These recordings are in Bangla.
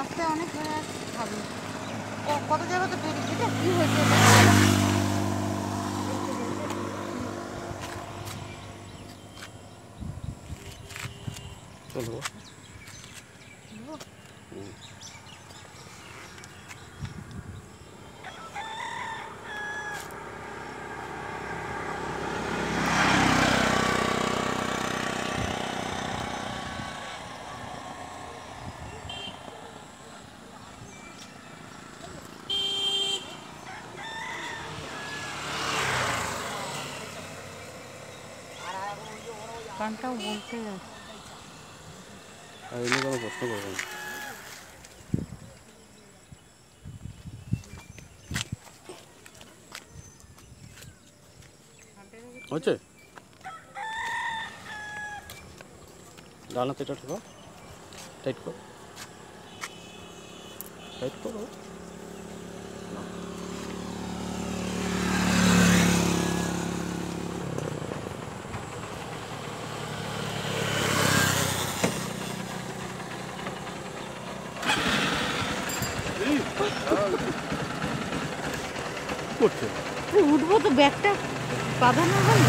রাস্তায় অনেক হয়ে খাবে কত জায়গা তো তৈরি এটা কি হয়েছে চলবো গানটাও বলতে যাচ্ছে আর এমনি কোনো প্রশ্ন করবো না হচ্ছে ডানাতে এটা ঠোকা টাইট কর টাইট করো করছে উঠবো তো ব্যাগটা বাঁধানো হবে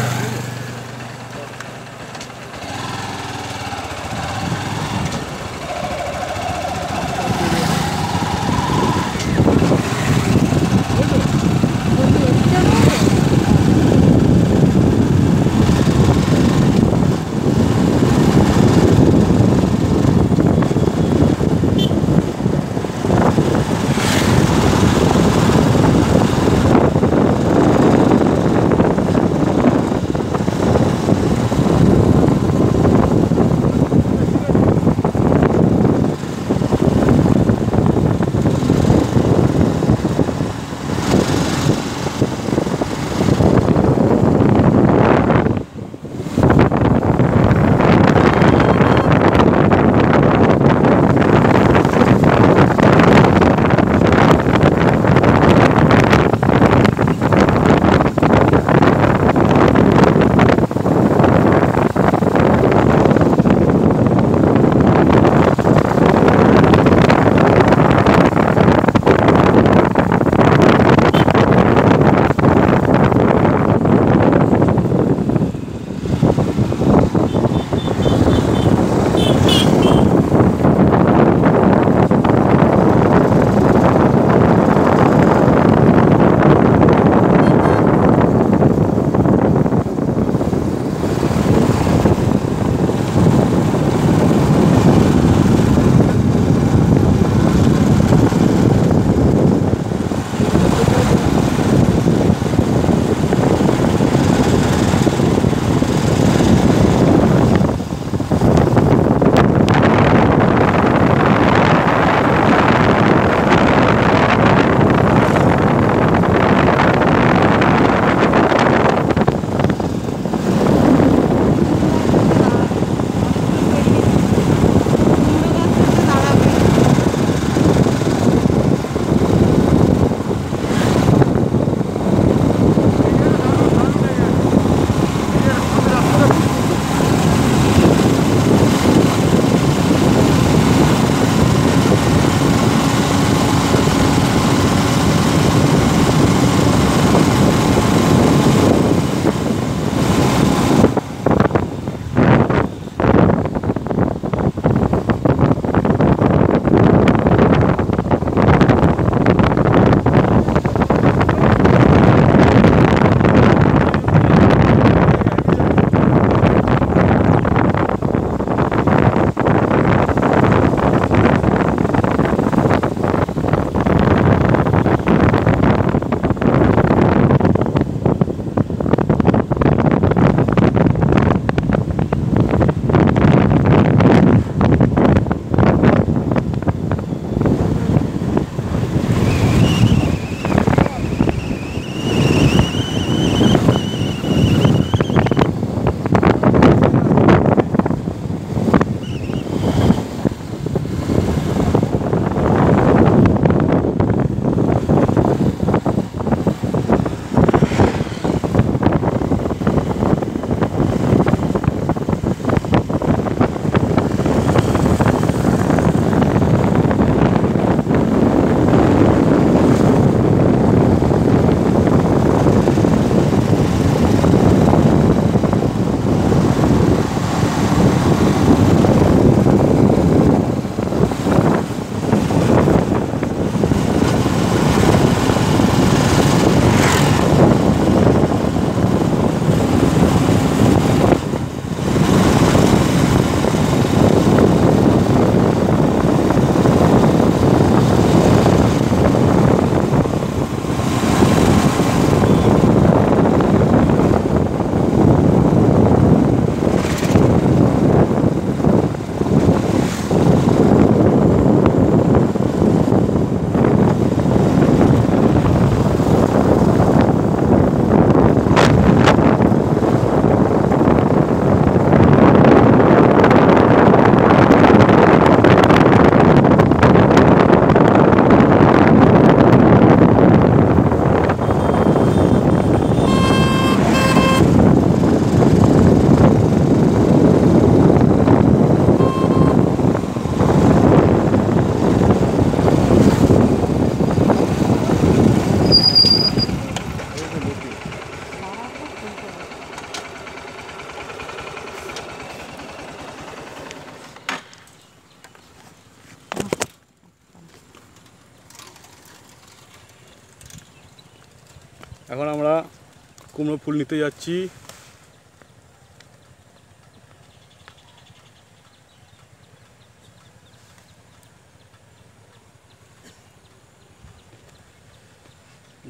কুমড়ো ফুল নিতে যাচ্ছি।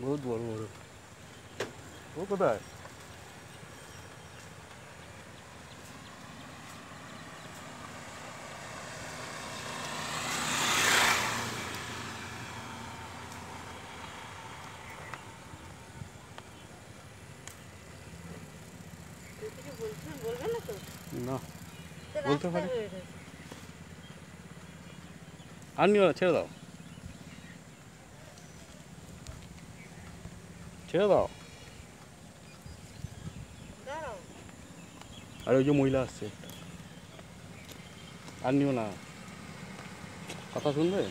বহুত বড় বড়। ও কোথায়? না বলতে পারি। আর নিও না, ছেড়ে দাও, ছেড়ে দাও। আর ওই যে মহিলা আসছে, আর নিও না, কথা শুনবে।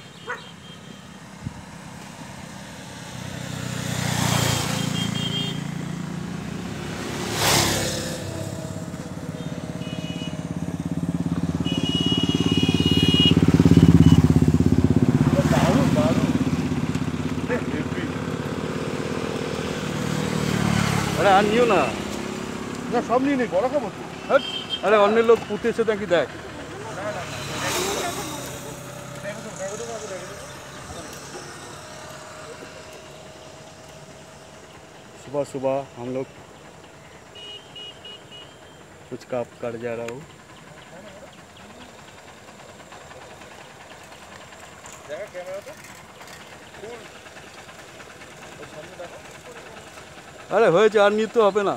আরে আর নিও না, না সব নিয়ে নেই, বড় খাবো তো। আরে অন্যের লোক পুঁতেছে নাকি দেখ। सुबह सुबह हम लोग कुछ काम कर जा रहा हूँ। আরে হয়েছে, আর নিতে হবে না।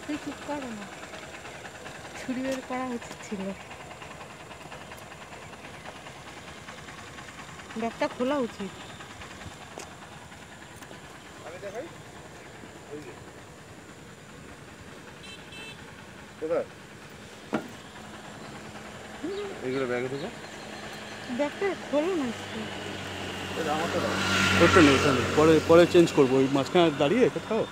তুই চুপ করো না, ছুরি বের করা উচিত ছিল, ব্যাগটা খোলা উচিত। আমি দেখাই ওই যে কোথায় এইগুলো ব্যাগে থেকে ব্যাগটা খোলো না। করতে নেই, পরে পরে চেঞ্জ করবো। ওই মাঝখানে দাঁড়িয়ে কোথাও।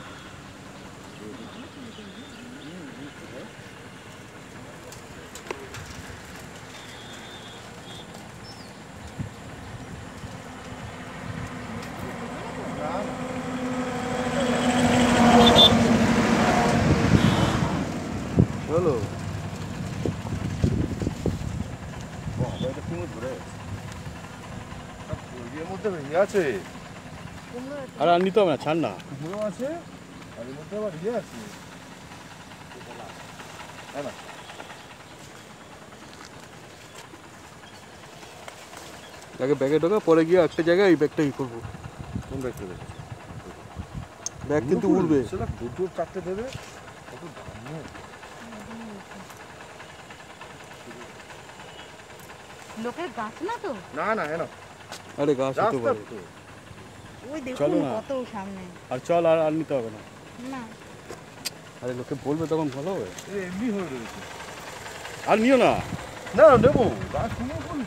চলো এটা কুমড়ো ধরে এর মধ্যে ইয়ে আছে, আর আর নিতে হবে না, ছাড় না। কুমড়ো আছে আর এর মধ্যে আবার ইয়ে আছে। হ্যাঁ না আগে ব্যাগে ঢোকা, পরে গিয়ে একটা জায়গায় এই ব্যাগটা ই করবো। কোন ব্যাগ দেবে? ব্যাগ কিন্তু উড়বে। সেটা দুটো চারটে দেবে, কত দাম নেই। লোকের গাছ না তো, না না হ্যাঁ না আরে গাছ হতে রাস্তা পারে। তো ওই দেখুন চলো না। কত সামনে। আর চল, আর আর নিতে হবে না। না আরে লোকে বলবে তখন ভালো হবে। এমনি হয়ে রয়েছে। আর নিও না। না নেবো গাছ কুমড়ো ফুল